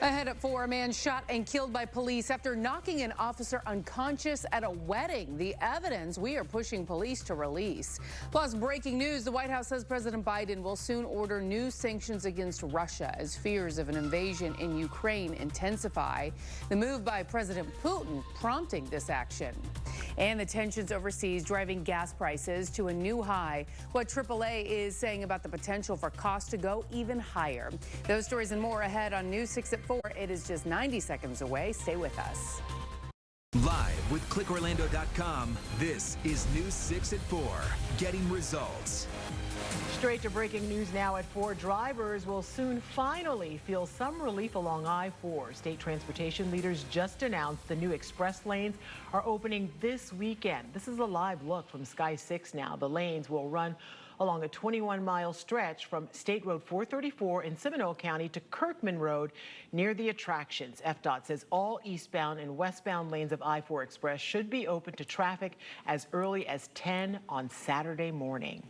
Ahead at 4, a man shot and killed by police after knocking an officer unconscious at a wedding. The evidence we are pushing police to release. Plus, breaking news, the White House says President Biden will soon order new sanctions against Russia as fears of an invasion in Ukraine intensify. The move by President Putin prompting this action. And the tensions overseas driving gas prices to a new high. What AAA is saying about the potential for costs to go even higher. Those stories and more ahead on News 6 at 4. It is just 90 seconds away. Stay with us. Live with clickorlando.com, this is News 6 at 4, getting results. Straight to breaking news now at 4. Drivers will soon finally feel some relief along I-4. State transportation leaders just announced the new express lanes are opening this weekend. This is a live look from Sky 6 now. The lanes will run along a 21-mile stretch from State Road 434 in Seminole County to Kirkman Road near the attractions. FDOT says all eastbound and westbound lanes of I-4 Express should be open to traffic as early as 10 on Saturday morning.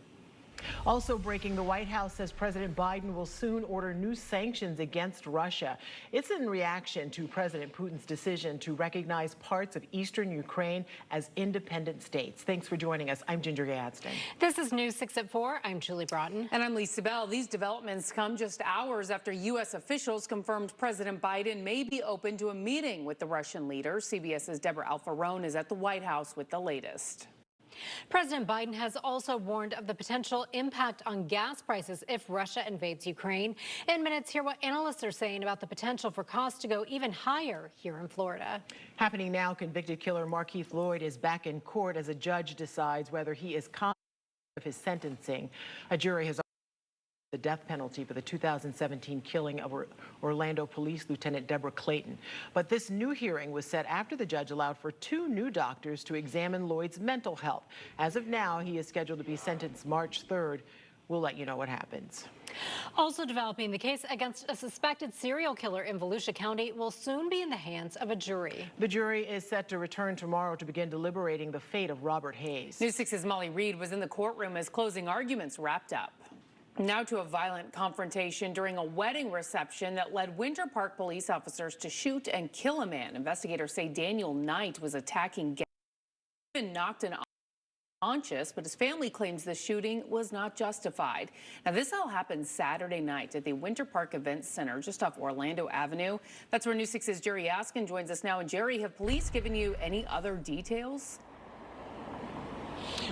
Also breaking, the White House says President Biden will soon order new sanctions against Russia. It's in reaction to President Putin's decision to recognize parts of eastern Ukraine as independent states. Thanks for joining us. I'm Ginger Gadsden. This is News 6 at 4. I'm Julie Broughton. And I'm Lisa Bell. These developments come just hours after U.S. officials confirmed President Biden may be open to a meeting with the Russian leader. CBS's Deborah Alfarone is at the White House with the latest. President Biden has also warned of the potential impact on gas prices if Russia invades Ukraine. In minutes, hear what analysts are saying about the potential for costs to go even higher here in Florida. Happening now, convicted killer Markeith Lloyd is back in court as a judge decides whether he is confident of his sentencing. A jury has the death penalty for the 2017 killing of Orlando Police Lieutenant Deborah Clayton. But this new hearing was set after the judge allowed for 2 new doctors to examine Lloyd's mental health. As of now, he is scheduled to be sentenced March 3rd. We'll let you know what happens. Also developing, the case against a suspected serial killer in Volusia County will soon be in the hands of a jury. The jury is set to return tomorrow to begin deliberating the fate of Robert Hayes. News 6's Molly Reed was in the courtroom as closing arguments wrapped up. Now to a violent confrontation during a wedding reception that led Winter Park police officers to shoot and kill a man. Investigators say Daniel Knight was attacking guests and knocked an unconscious, but his family claims the shooting was not justified. Now, this all happened Saturday night at the Winter Park Events Center just off Orlando Avenue. That's where News 6's Jerry Askin joins us now. And Jerry, have police given you any other details?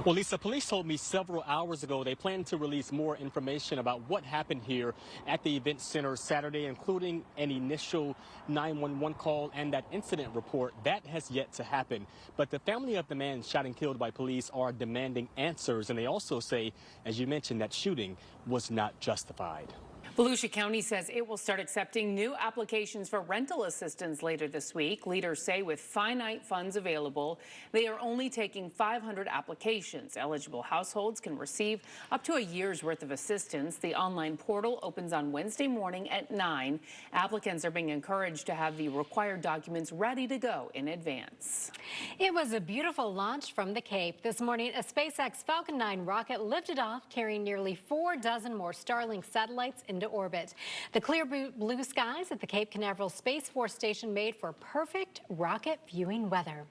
Well, Lisa, police told me several hours ago they plan to release more information about what happened here at the event center Saturday, including an initial 911 call and that incident report. That has yet to happen. But the family of the man shot and killed by police are demanding answers, and they also say, as you mentioned, that shooting was not justified. Volusia County says it will start accepting new applications for rental assistance later this week. Leaders say with finite funds available, they are only taking 500 applications. Eligible households can receive up to a year's worth of assistance. The online portal opens on Wednesday morning at 9. Applicants are being encouraged to have the required documents ready to go in advance. It was a beautiful launch from the Cape. This morning, a SpaceX Falcon 9 rocket lifted off, carrying nearly 4 dozen more Starlink satellites into orbit. The clear blue skies at the Cape Canaveral Space Force Station made for perfect rocket viewing weather.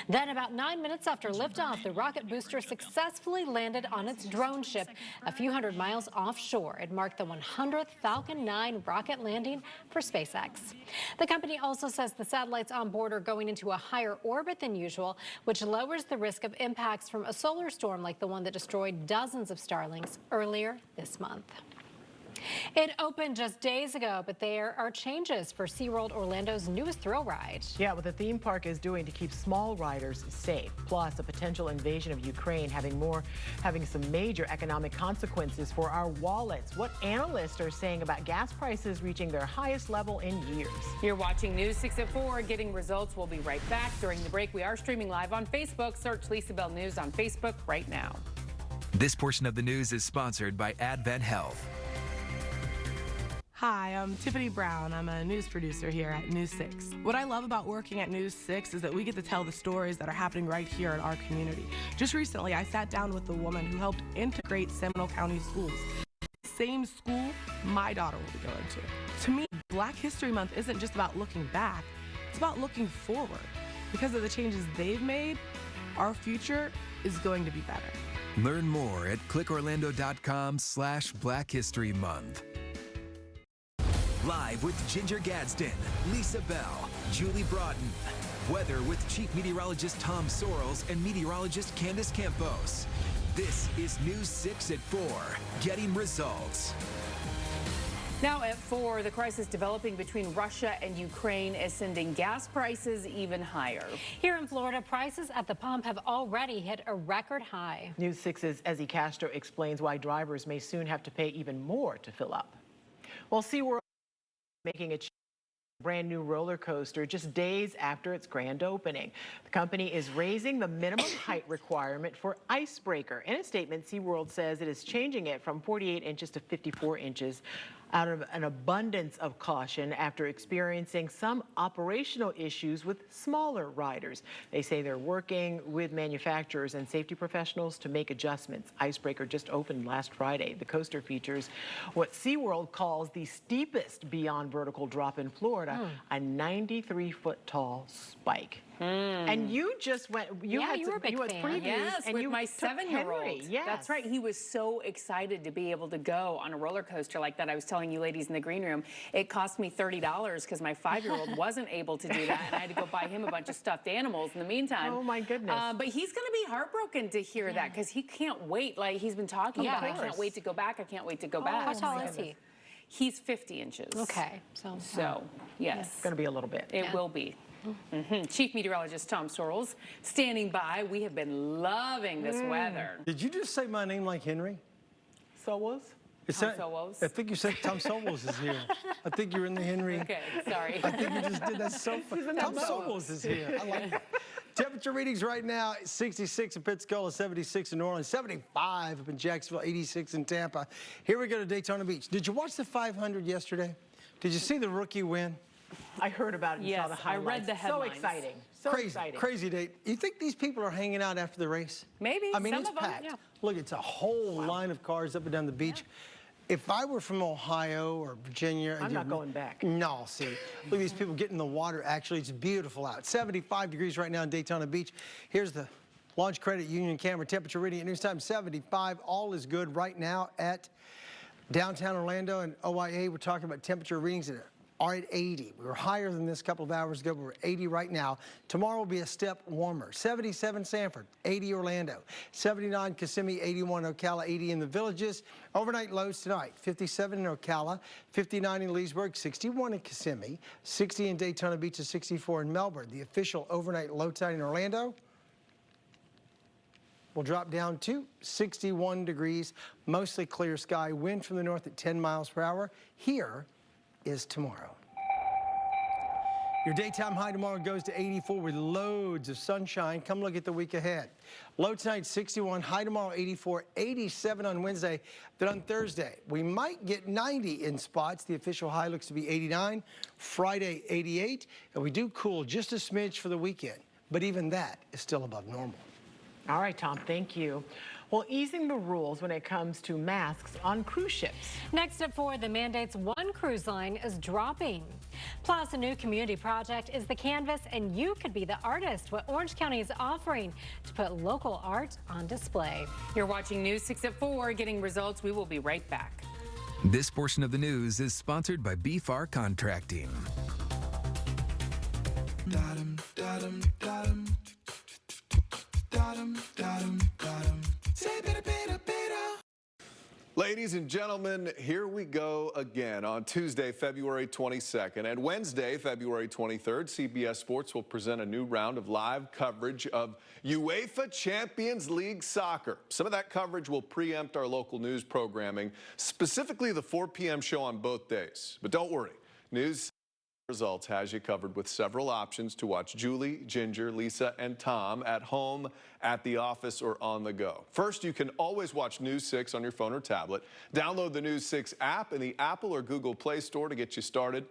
Then about 9 minutes after liftoff, the rocket booster successfully landed on its drone ship a few hundred miles offshore. It marked the 100th Falcon 9 rocket landing for SpaceX. The company also says the satellites on board are going into a higher orbit than usual, which lowers the risk of impacts from a solar storm like the one that destroyed dozens of Starlinks earlier this month. It opened just days ago, but there are changes for SeaWorld Orlando's newest thrill ride. Yeah, what the theme park is doing to keep small riders safe, plus a potential invasion of Ukraine having some major economic consequences for our wallets. What analysts are saying about gas prices reaching their highest level in years. You're watching News 6 at 4, getting results. We'll be right back. During the break, we are streaming live on Facebook. Search Lisa Bell News on Facebook right now. This portion of the news is sponsored by Advent Health. Hi, I'm Tiffany Brown. I'm a news producer here at News 6. What I love about working at News 6 is that we get to tell the stories that are happening right here in our community. Just recently, I sat down with the woman who helped integrate Seminole County schools. Same school my daughter will be going to. To me, Black History Month isn't just about looking back, it's about looking forward. Because of the changes they've made, our future is going to be better. Learn more at clickorlando.com/Black History Month. Live with Ginger Gadsden, Lisa Bell, Julie Broughton. Weather with Chief Meteorologist Tom Sorrells and Meteorologist Candace Campos. This is News 6 at 4, getting results. Now at 4, the crisis developing between Russia and Ukraine is sending gas prices even higher. Here in Florida, prices at the pump have already hit a record high. News 6's Ezzy Castro explains why drivers may soon have to pay even more to fill up. Well, SeaWorld making a brand new roller coaster just days after its grand opening. The company is raising the minimum height requirement for Icebreaker. In a statement, SeaWorld says it is changing it from 48 inches to 54 inches out of an abundance of caution after experiencing some operational issues with smaller riders. They say they're working with manufacturers and safety professionals to make adjustments. Icebreaker just opened last Friday. The coaster features what SeaWorld calls the steepest beyond vertical drop in Florida, a 93-foot tall spike. And you just went, you were a big fan. Yes, and with you my took 7-year-old. Henry. Yes. That's right. He was so excited to be able to go on a roller coaster like that. I was telling you ladies in the green room, it cost me $30 because my 5-year-old wasn't able to do that, and I had to go buy him a bunch of stuffed animals in the meantime. Oh my goodness. But he's going to be heartbroken to hear that because he can't wait. Like he's been talking about, I can't wait to go back. I can't wait to go back. How tall is he? He's 50 inches. Okay. So yes. It's going to be a little bit. It will be. Chief Meteorologist Tom Sorrells standing by. We have been loving this weather. Did you just say my name like Henry? Sowos? Tom Sorrells? I think you said Tom Sorrells is here. I think you're in the Henry. Okay, sorry. I think you just did that so fun. Tom Sorrells is here. I like it. Temperature readings right now, 66 in Pensacola, 76 in New Orleans, 75 up in Jacksonville, 86 in Tampa. Here we go to Daytona Beach. Did you watch the 500 yesterday? Did you see the rookie win? I heard about it and saw the highlights. I read the headlines. So exciting. So exciting. Crazy day. You think these people are hanging out after the race? Maybe. I mean, some it's of them, packed. yeah. Look, it's a whole line of cars up and down the beach. If I were from Ohio or Virginia... I'm not going back. No, see. Look at these people getting in the water. Actually, it's beautiful out. 75 degrees right now in Daytona Beach. Here's the Launch Credit Union camera temperature reading at news time, 75. All is good right now at downtown Orlando and OIA. We're talking about temperature readings that are at 80. We were higher than this a couple of hours ago, but we're 80 right now. Tomorrow will be a step warmer. 77 Sanford, 80 Orlando, 79 Kissimmee, 81 Ocala, 80 in the Villages. Overnight lows tonight, 57 in Ocala, 59 in Leesburg, 61 in Kissimmee, 60 in Daytona Beach, and 64 in Melbourne. The official overnight low tide in Orlando will drop down to 61 degrees, mostly clear sky, wind from the north at 10 miles per hour. Here is tomorrow. Your daytime high tomorrow goes to 84 with loads of sunshine. Come look at the week ahead. Low tonight 61, high tomorrow 84, 87 on Wednesday. Then on Thursday, we might get 90 in spots. The official high looks to be 89. Friday 88, and we do cool just a smidge for the weekend. But even that is still above normal. All right, Tom, thank you. Well, easing the rules when it comes to masks on cruise ships. Next at 4, the mandates one cruise line is dropping. Plus, a new community project is the canvas, and you could be the artist. What Orange County is offering to put local art on display. You're watching News 6 at 4, getting results. We will be right back. This portion of the news is sponsored by BFAR Contracting. Ladies and gentlemen, here we go again on Tuesday, February 22nd, and Wednesday, February 23rd, CBS Sports will present a new round of live coverage of UEFA Champions League soccer. Some of that coverage will preempt our local news programming, specifically the 4 p.m. show on both days. But don't worry, News Results has you covered with several options to watch Julie, Ginger, Lisa, and Tom at home, at the office, or on the go. First, you can always watch News 6 on your phone or tablet. Download the News 6 app in the Apple or Google Play Store to get you started.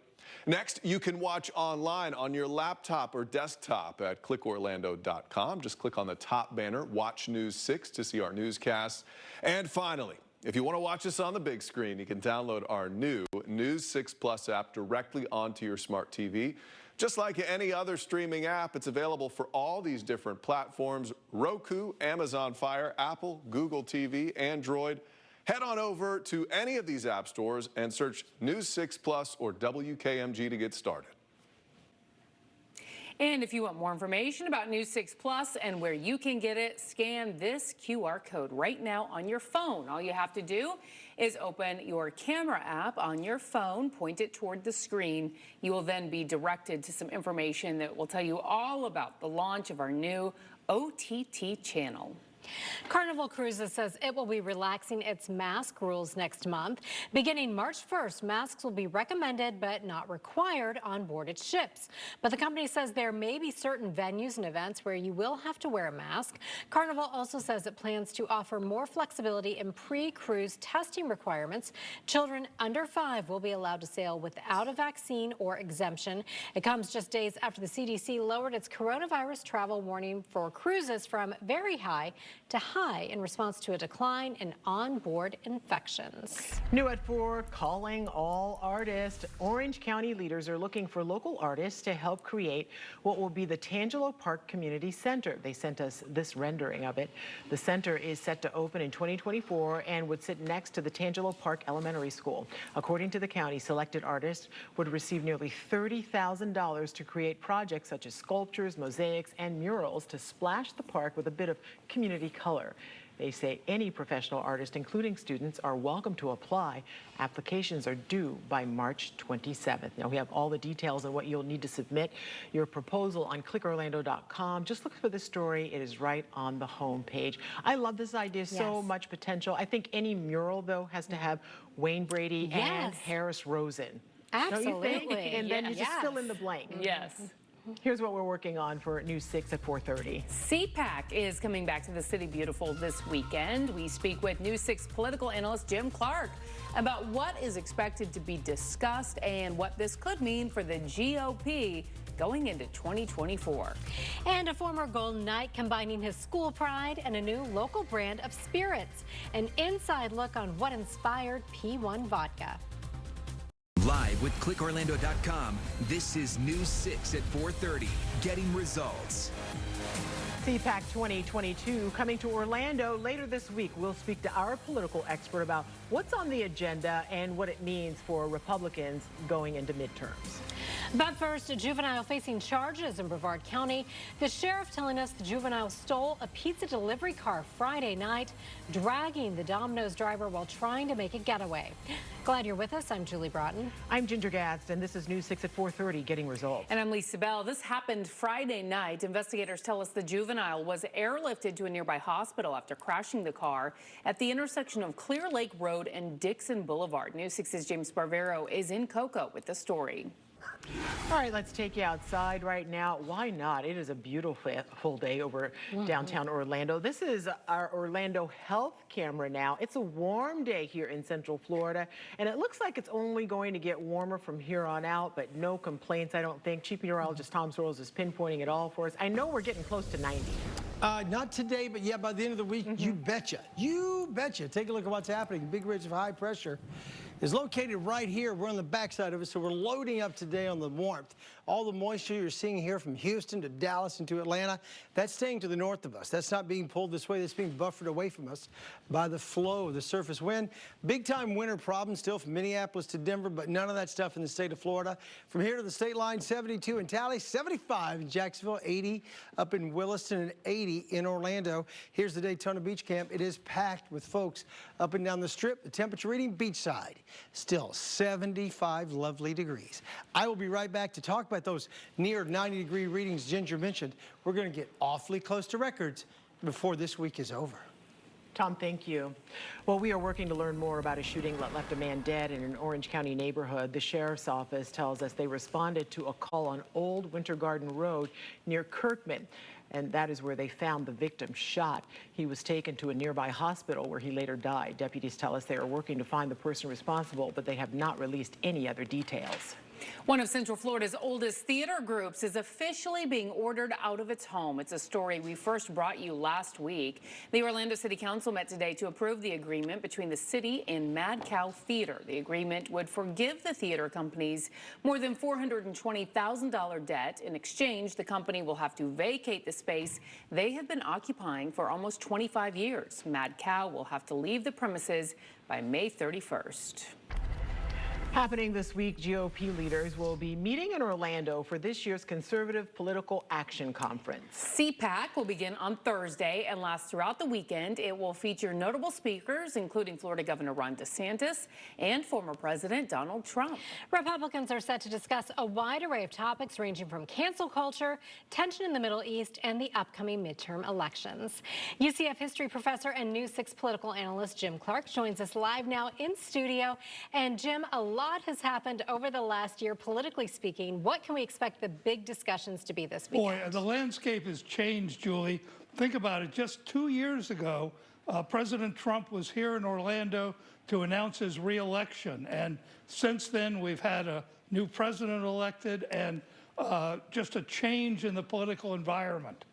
Next, you can watch online on your laptop or desktop at clickorlando.com. Just click on the top banner, Watch News 6 to see our newscasts. And finally, If you want to watch us on the big screen, you can download our new News 6 Plus app directly onto your smart TV. Just like any other streaming app, it's available for all these different platforms: Roku, Amazon Fire, Apple, Google TV, Android. Head on over to any of these app stores and search News 6 Plus or WKMG to get started. And if you want more information about News 6 Plus and where you can get it, scan this QR code right now on your phone. All you have to do is open your camera app on your phone, point it toward the screen. You will then be directed to some information that will tell you all about the launch of our new OTT channel. Carnival Cruises says it will be relaxing its mask rules next month. Beginning March 1st, masks will be recommended but not required on board its ships. But the company says there may be certain venues and events where you will have to wear a mask. Carnival also says it plans to offer more flexibility in pre-cruise testing requirements. Children under 5 will be allowed to sail without a vaccine or exemption. It comes just days after the CDC lowered its coronavirus travel warning for cruises from very high to high in response to a decline in onboard infections. New at 4, calling all artists. Orange County leaders are looking for local artists to help create what will be the Tangelo Park Community Center. They sent us this rendering of it. The center is set to open in 2024 and would sit next to the Tangelo Park Elementary School. According to the county, selected artists would receive nearly $30,000 to create projects such as sculptures, mosaics, and murals to splash the park with a bit of community color. They say any professional artist, including students, are welcome to apply. Applications are due by March 27th. Now, we have all the details on what you'll need to submit your proposal on clickorlando.com. Just look for the story. It is right on the home page. I love this idea. So much potential. I think any mural, though, has to have Wayne Brady and Harris Rosen. Absolutely. Don't you think? And then you just fill in the blank. Yes. Here's what we're working on for News 6 at 4:30. CPAC is coming back to the City Beautiful this weekend. We speak with News 6 political analyst Jim Clark about what is expected to be discussed and what this could mean for the GOP going into 2024. And a former Golden Knight combining his school pride and a new local brand of spirits. An inside look on what inspired P1 vodka. Live with clickorlando.com, this is News 6 at 4:30, getting results. CPAC 2022 coming to Orlando later this week. We'll speak to our political expert about what's on the agenda and what it means for Republicans going into midterms. But first, a juvenile facing charges in Brevard County. The sheriff telling us the juvenile stole a pizza delivery car Friday night, dragging the Domino's driver while trying to make a getaway. Glad you're with us. I'm Julie Broughton. I'm Ginger Gatz, and this is News 6 at 4:30, getting results. And I'm Lisa Bell. This happened Friday night. Investigators tell us the juvenile was airlifted to a nearby hospital after crashing the car at the intersection of Clear Lake Road and Dixon Boulevard. News 6's James Barbero is in Cocoa with the story. All right, let's take you outside right now. Why not? It is a beautiful day over downtown Orlando. This is our Orlando health camera now. It's a warm day here in Central Florida, and it looks like it's only going to get warmer from here on out, but no complaints, I don't think. Chief Meteorologist Tom Sorrells is pinpointing it all for us. I know we're getting close to 90. Not today, but yeah, by the end of the week, you betcha. You betcha. Take a look at what's happening. Big ridge of high pressure is located right here. We're on the backside of it, so we're loading up today on the warmth. All the moisture you're seeing here from Houston to Dallas and to Atlanta, that's staying to the north of us. That's not being pulled this way. That's being buffered away from us by the flow of the surface wind. Big time winter problem still from Minneapolis to Denver, but none of that stuff in the state of Florida. From here to the state line, 72 in Tally, 75 in Jacksonville, 80 up in Williston, and 80 in Orlando. Here's the Daytona Beach Camp. It is packed with folks up and down the strip. The temperature reading beachside, still 75 lovely degrees. I will be right back to talk about those near 90-degree readings Ginger mentioned. We're going to get awfully close to records before this week is over. Tom, thank you. Well, we are working to learn more about a shooting that left a man dead in an Orange County neighborhood. The sheriff's office tells us they responded to a call on Old Winter Garden Road near Kirkman, and that is where they found the victim shot. He was taken to a nearby hospital where he later died. Deputies tell us they are working to find the person responsible, but they have not released any other details. One of Central Florida's oldest theater groups is officially being ordered out of its home. It's a story we first brought you last week. The Orlando City Council met today to approve the agreement between the city and Mad Cow Theater. The agreement would forgive the theater companies more than $420,000 debt. In exchange, the company will have to vacate the space they have been occupying for almost 25 years. Mad Cow will have to leave the premises by May 31st. Happening this week, GOP leaders will be meeting in Orlando for this year's Conservative Political Action Conference. CPAC will begin on Thursday and last throughout the weekend. It will feature notable speakers, including Florida Governor Ron DeSantis and former President Donald Trump. Republicans are set to discuss a wide array of topics ranging from cancel culture, tension in the Middle East, and the upcoming midterm elections. UCF history professor and News 6 political analyst Jim Clark joins us live now in studio. And Jim, a lot has happened over the last year, politically speaking. What can we expect the big discussions to be this weekend? Boy, the landscape has changed, Julie. Think about it. Just 2 years ago, President Trump was here in Orlando to announce his re-election. And since then, we've had a new president elected and just a change in the political environment.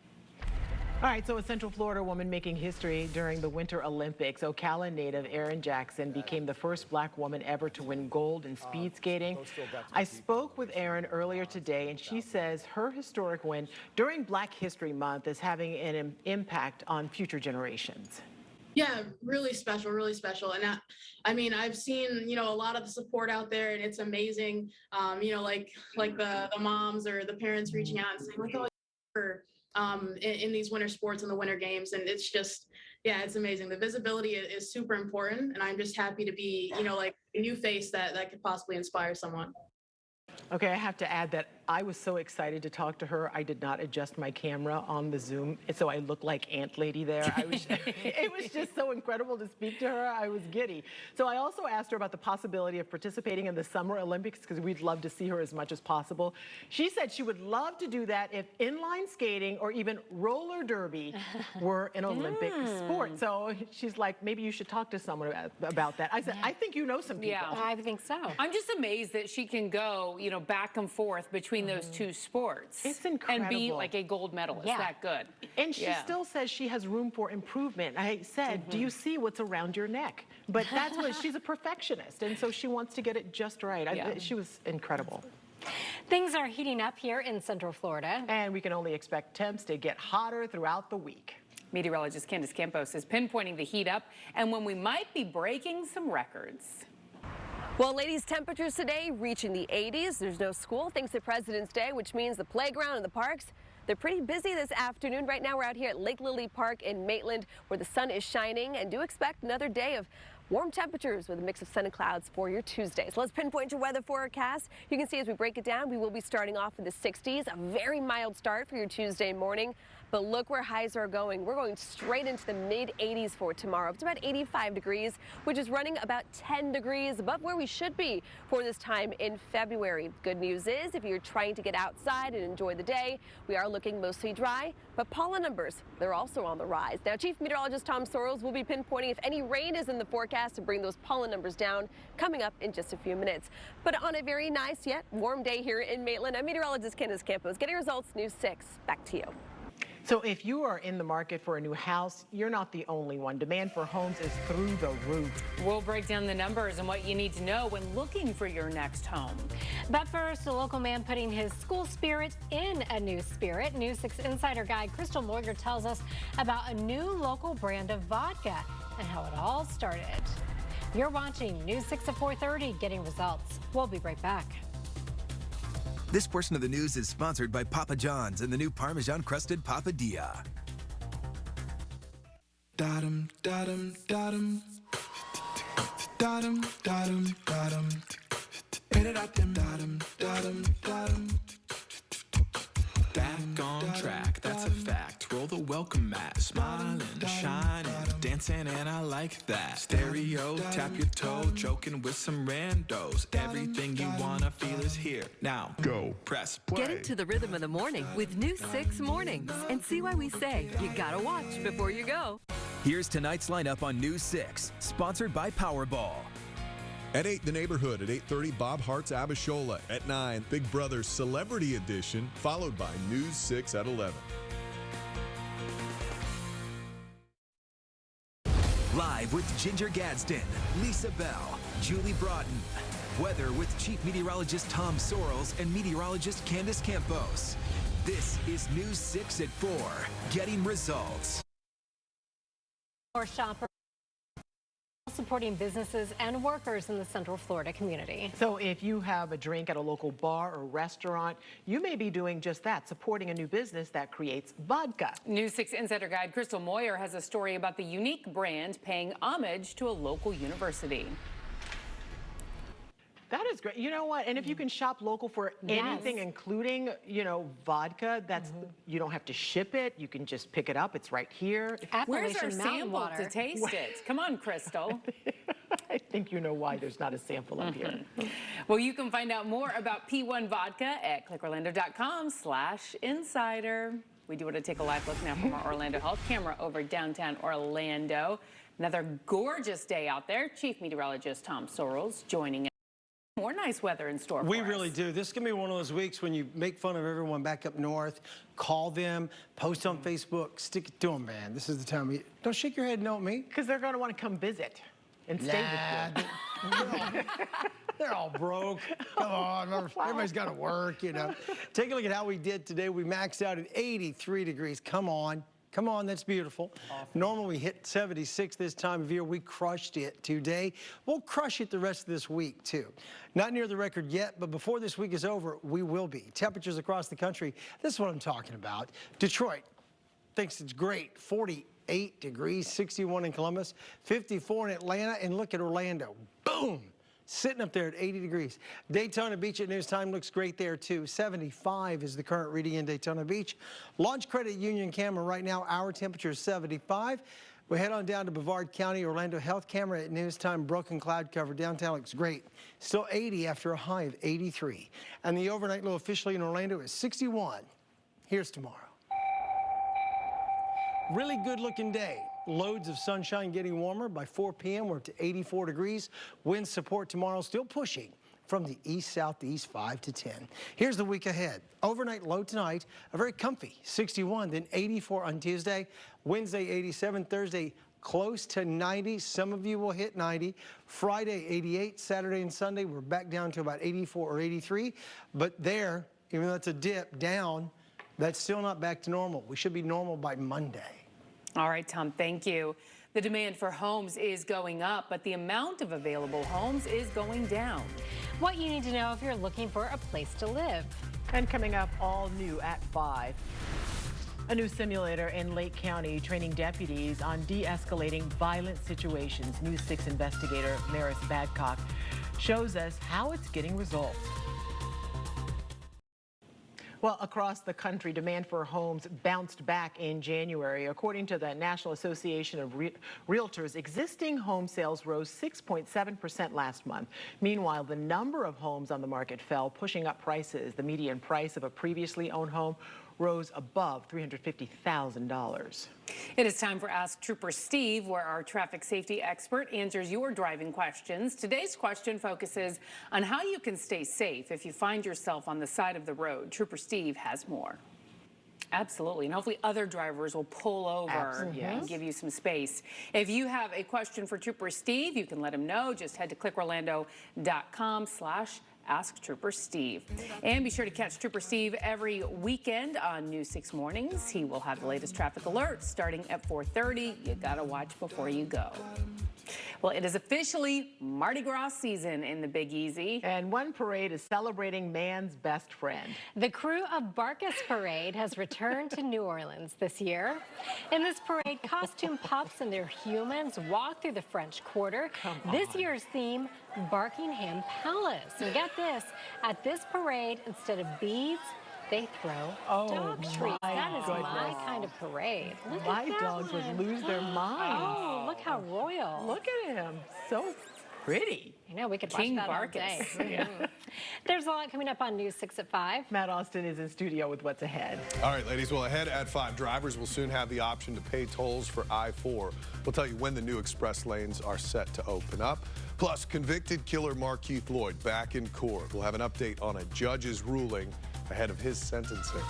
All right, so a Central Florida woman making history during the Winter Olympics. Ocala native Erin Jackson became the first black woman ever to win gold in speed skating. I spoke with Erin earlier today, and she says her historic win during Black History Month is having an impact on future generations. Yeah, really special, really special. And I mean, I've seen, a lot of the support out there, and it's amazing. Like the moms or the parents reaching out and saying, like, oh, in these winter sports and the winter games. And it's just, yeah, it's amazing. The visibility is super important. And I'm just happy to be, like a new face that could possibly inspire someone. Okay, I have to add that I was so excited to talk to her. I did not adjust my camera on the Zoom, so I looked like Ant Lady there. It was just so incredible to speak to her. I was giddy. So I also asked her about the possibility of participating in the Summer Olympics because we'd love to see her as much as possible. She said she would love to do that if inline skating or even roller derby were an Olympic sport. So she's like, maybe you should talk to someone about that. I said, I think you know some people. Yeah, I think so. I'm just amazed that she can go, back and forth between those two sports. It's incredible. And be like a gold medalist, that good. And she still says she has room for improvement. I said, do you see what's around your neck? But that's what, she's a perfectionist, and so she wants to get it just right. She was incredible. Things are heating up here in Central Florida. And we can only expect temps to get hotter throughout the week. Meteorologist Candace Campos is pinpointing the heat up and when we might be breaking some records. Well, ladies, temperatures today reaching the 80s. There's no school thanks to President's Day, which means the playground and the parks, they're pretty busy this afternoon. Right now, we're out here at Lake Lily Park in Maitland where the sun is shining, and do expect another day of warm temperatures with a mix of sun and clouds for your Tuesday. So let's pinpoint your weather forecast. You can see as we break it down, we will be starting off in the 60s, a very mild start for your Tuesday morning. But look where highs are going. We're going straight into the mid-80s for tomorrow. It's about 85 degrees, which is running about 10 degrees above where we should be for this time in February. Good news is if you're trying to get outside and enjoy the day, we are looking mostly dry, but pollen numbers, they're also on the rise. Now, Chief Meteorologist Tom Sorrells will be pinpointing if any rain is in the forecast to bring those pollen numbers down coming up in just a few minutes. But on a very nice yet warm day here in Maitland, I'm meteorologist Candace Campos getting results, News 6. Back to you. So if you are in the market for a new house, you're not the only one. Demand for homes is through the roof. We'll break down the numbers and what you need to know when looking for your next home. But first, a local man putting his school spirit in a new spirit. News 6 insider guide Crystal Moyer tells us about a new local brand of vodka and how it all started. You're watching News 6 at 4:30, getting results. We'll be right back. This portion of the news is sponsored by Papa John's and the new Parmesan-crusted Papadilla. Da-dum, da-dum, da-dum. Da-dum, da-dum, da-dum. Da-dum, da-dum, da-dum. Back on track, that's a fact. Roll the welcome mat, smiling, shining, dancing, and I like that. Stereo, tap your toe, joking with some randos. Everything you wanna feel is here. Now, go, press play. Get into the rhythm of the morning with News 6 Mornings and see why we say you gotta watch before you go. Here's tonight's lineup on News 6, sponsored by Powerball. At 8, The Neighborhood. At 8:30, Bob Hart's Abishola. At 9, Big Brother Celebrity Edition, followed by News 6 at 11. Live with Ginger Gadsden, Lisa Bell, Julie Broughton. Weather with Chief Meteorologist Tom Sorrells and Meteorologist Candace Campos. This is News 6 at 4, getting results. More shoppers supporting businesses and workers in the Central Florida community. So if you have a drink at a local bar or restaurant, you may be doing just that, supporting a new business that creates vodka. News 6 Insider Guide Crystal Moyer has a story about the unique brand paying homage to a local university. That is great. You know what? And if you can shop local for anything, including, vodka, that's you don't have to ship it. You can just pick it up. It's right here. Where's our sample to taste it? Come on, Crystal. I think you know why there's not a sample up here. Well, you can find out more about P1 Vodka at clickorlando.com/insider. We do want to take a live look now from our Orlando Health camera over downtown Orlando. Another gorgeous day out there. Chief Meteorologist Tom Sorrells joining us. More nice weather in store for us. We really do. This is going to be one of those weeks when you make fun of everyone back up north, call them, post on Facebook, stick it to them, man. This is the time. Don't shake your head, no at me. Because they're going to want to come visit and stay with you. They're all broke. Come on, everybody's got to work, Take a look at how we did today. We maxed out at 83 degrees. Come on. Come on, that's beautiful. Awesome. Normally we hit 76 this time of year. We crushed it today. We'll crush it the rest of this week, too. Not near the record yet, but before this week is over, we will be. Temperatures across the country, this is what I'm talking about. Detroit thinks it's great. 48 degrees, 61 in Columbus, 54 in Atlanta, and look at Orlando. Boom! Sitting up there at 80 degrees. Daytona Beach at news time looks great there, too. 75 is the current reading in Daytona Beach. Launch Credit Union camera right now, our temperature is 75. We head on down to Brevard County, Orlando Health camera at news time. Broken cloud cover. Downtown looks great. Still 80 after a high of 83. And the overnight low officially in Orlando is 61. Here's tomorrow. Really good looking day. Loads of sunshine getting warmer. By 4 p.m. we're up to 84 degrees. Wind support tomorrow still pushing from the east-southeast 5 to 10. Here's the week ahead. Overnight low tonight, a very comfy 61, then 84 on Tuesday. Wednesday 87, Thursday close to 90. Some of you will hit 90. Friday 88, Saturday and Sunday we're back down to about 84 or 83. But there, even though it's a dip down, that's still not back to normal. We should be normal by Monday. All right, Tom, thank you. The demand for homes is going up, but the amount of available homes is going down. What you need to know if you're looking for a place to live. And coming up all new at 5. A new simulator in Lake County training deputies on de-escalating violent situations. News 6 investigator Maris Badcock shows us how it's getting results. Well, across the country, demand for homes bounced back in January. According to the National Association of Realtors, existing home sales rose 6.7% last month. Meanwhile, the number of homes on the market fell, pushing up prices. The median price of a previously owned home rose above $350,000. It is time for Ask Trooper Steve, where our traffic safety expert answers your driving questions. Today's question focuses on how you can stay safe if you find yourself on the side of the road. Trooper Steve has more. Absolutely, and hopefully other drivers will pull over and give you some space. If you have a question for Trooper Steve, you can let him know. Just head to clickorlando.com/Ask Trooper Steve. And be sure to catch Trooper Steve every weekend on News 6 Mornings. He will have the latest traffic alerts starting at 4:30. You gotta watch before you go. Well, it is officially Mardi Gras season in the Big Easy. And one parade is celebrating man's best friend. The crew of Barkus Parade has returned to New Orleans this year. In this parade, costume pups and their humans walk through the French Quarter. This year's theme, Barkingham Palace. And get this, at this parade, instead of beads, they throw dog treats. That is my kind of parade. Look my at that dogs one. would lose their minds. Oh, look how royal. Look at him. So pretty. I know, we could King watch that all Barkus. day. There's a lot coming up on News 6 at 5. Matt Austin is in studio with what's ahead. All right, ladies, well, ahead at 5, drivers will soon have the option to pay tolls for I-4. We'll tell you when the new express lanes are set to open up. Plus, convicted killer Markeith Lloyd back in court. We'll have an update on a judge's ruling ahead of his sentencing.